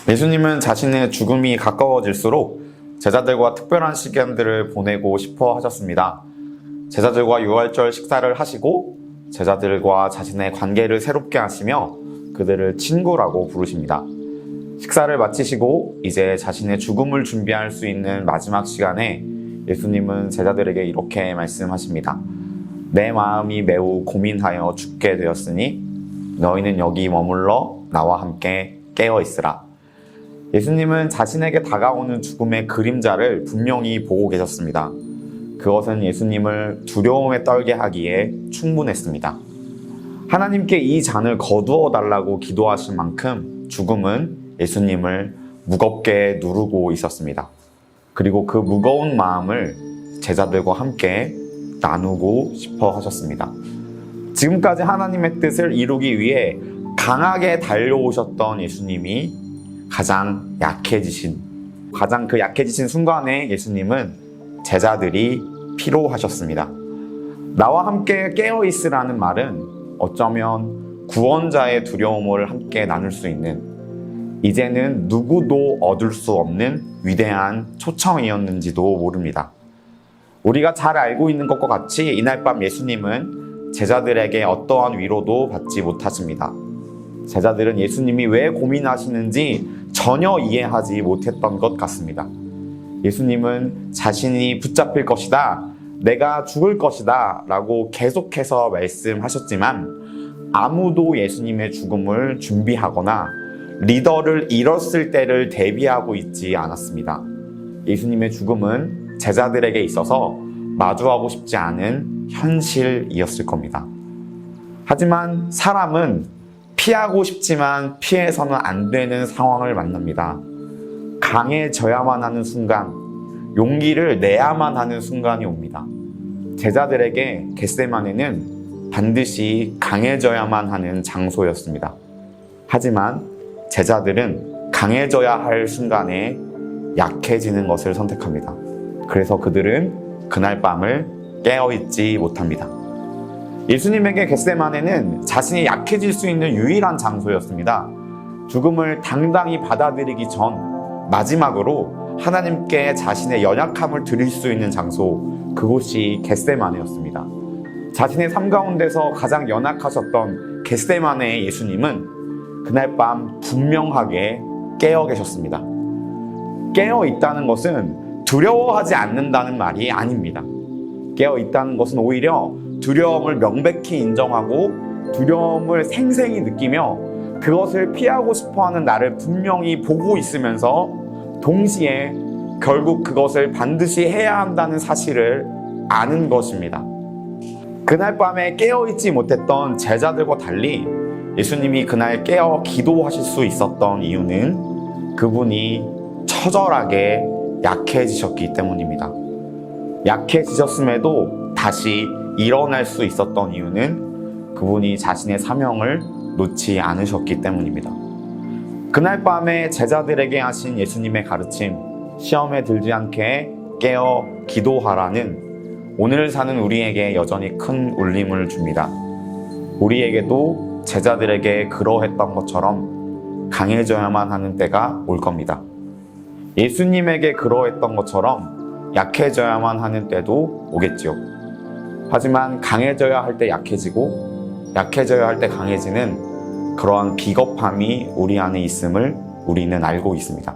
예수님은 자신의 죽음이 가까워질수록 제자들과 특별한 시간들을 보내고 싶어 하셨습니다. 제자들과 유월절 식사를 하시고 제자들과 자신의 관계를 새롭게 하시며 그들을 친구라고 부르십니다. 식사를 마치시고 이제 자신의 죽음을 준비할 수 있는 마지막 시간에 예수님은 제자들에게 이렇게 말씀하십니다. 내 마음이 매우 고민하여 죽게 되었으니 너희는 여기 머물러 나와 함께 깨어 있으라. 예수님은 자신에게 다가오는 죽음의 그림자를 분명히 보고 계셨습니다. 그것은 예수님을 두려움에 떨게 하기에 충분했습니다. 하나님께 이 잔을 거두어 달라고 기도하신 만큼 죽음은 예수님을 무겁게 누르고 있었습니다. 그리고 그 무거운 마음을 제자들과 함께 나누고 싶어 하셨습니다. 지금까지 하나님의 뜻을 이루기 위해 강하게 달려오셨던 예수님이 가장 약해지신 순간에 예수님은 제자들이 피로하셨습니다. 나와 함께 깨어있으라는 말은 어쩌면 구원자의 두려움을 함께 나눌 수 있는, 이제는 누구도 얻을 수 없는 위대한 초청이었는지도 모릅니다. 우리가 잘 알고 있는 것과 같이 이날 밤 예수님은 제자들에게 어떠한 위로도 받지 못하십니다. 제자들은 예수님이 왜 고민하시는지 전혀 이해하지 못했던 것 같습니다. 예수님은 자신이 붙잡힐 것이다, 내가 죽을 것이다 라고 계속해서 말씀하셨지만 아무도 예수님의 죽음을 준비하거나 리더를 잃었을 때를 대비하고 있지 않았습니다. 예수님의 죽음은 제자들에게 있어서 마주하고 싶지 않은 현실이었을 겁니다. 하지만 사람은 피하고 싶지만 피해서는 안 되는 상황을 만납니다. 강해져야만 하는 순간, 용기를 내야만 하는 순간이 옵니다. 제자들에게 겟세마네는 반드시 강해져야만 하는 장소였습니다. 하지만 제자들은 강해져야 할 순간에 약해지는 것을 선택합니다. 그래서 그들은 그날 밤을 깨어있지 못합니다. 예수님에게 겟세마네는 자신이 약해질 수 있는 유일한 장소였습니다. 죽음을 당당히 받아들이기 전 마지막으로 하나님께 자신의 연약함을 드릴 수 있는 장소, 그곳이 겟세마네였습니다. 자신의 삶 가운데서 가장 연약하셨던 겟세마네의 예수님은 그날 밤 분명하게 깨어 계셨습니다. 깨어 있다는 것은 두려워하지 않는다는 말이 아닙니다. 깨어 있다는 것은 오히려 두려움을 명백히 인정하고 두려움을 생생히 느끼며 그것을 피하고 싶어하는 나를 분명히 보고 있으면서 동시에 결국 그것을 반드시 해야 한다는 사실을 아는 것입니다. 그날 밤에 깨어있지 못했던 제자들과 달리 예수님이 그날 깨어 기도하실 수 있었던 이유는 그분이 처절하게 약해지셨기 때문입니다. 약해지셨음에도 다시 일어날 수 있었던 이유는 그분이 자신의 사명을 놓지 않으셨기 때문입니다. 그날 밤에 제자들에게 하신 예수님의 가르침, 시험에 들지 않게 깨어 기도하라는 오늘 사는 우리에게 여전히 큰 울림을 줍니다. 우리에게도 제자들에게 그러했던 것처럼 강해져야만 하는 때가 올 겁니다. 예수님에게 그러했던 것처럼 약해져야만 하는 때도 오겠지요. 하지만 강해져야 할 때 약해지고 약해져야 할 때 강해지는 그러한 비겁함이 우리 안에 있음을 우리는 알고 있습니다.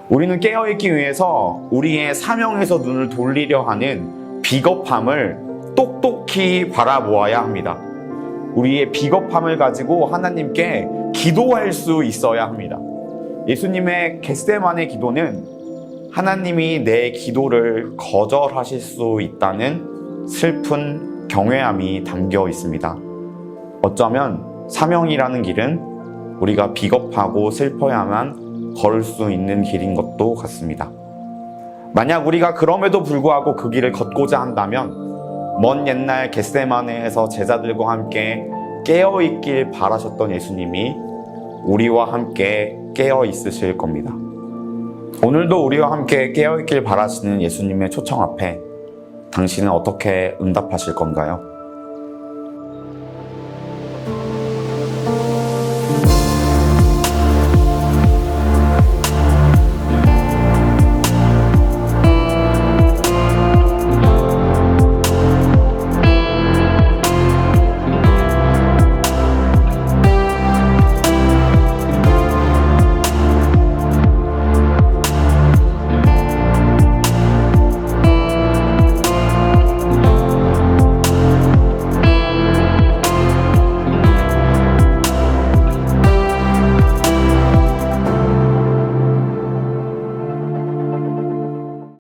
우리는 깨어있기 위해서 우리의 사명에서 눈을 돌리려 하는 비겁함을 똑똑히 바라보아야 합니다. 우리의 비겁함을 가지고 하나님께 기도할 수 있어야 합니다. 예수님의 겟세마네 기도는 하나님이 내 기도를 거절하실 수 있다는 슬픈 경외함이 담겨 있습니다. 어쩌면 사명이라는 길은 우리가 비겁하고 슬퍼야만 걸을 수 있는 길인 것도 같습니다. 만약 우리가 그럼에도 불구하고 그 길을 걷고자 한다면 먼 옛날 겟세마네에서 제자들과 함께 깨어있길 바라셨던 예수님이 우리와 함께 깨어 있으실 겁니다. 오늘도 우리와 함께 깨어있길 바라시는 예수님의 초청 앞에 당신은 어떻게 응답하실 건가요?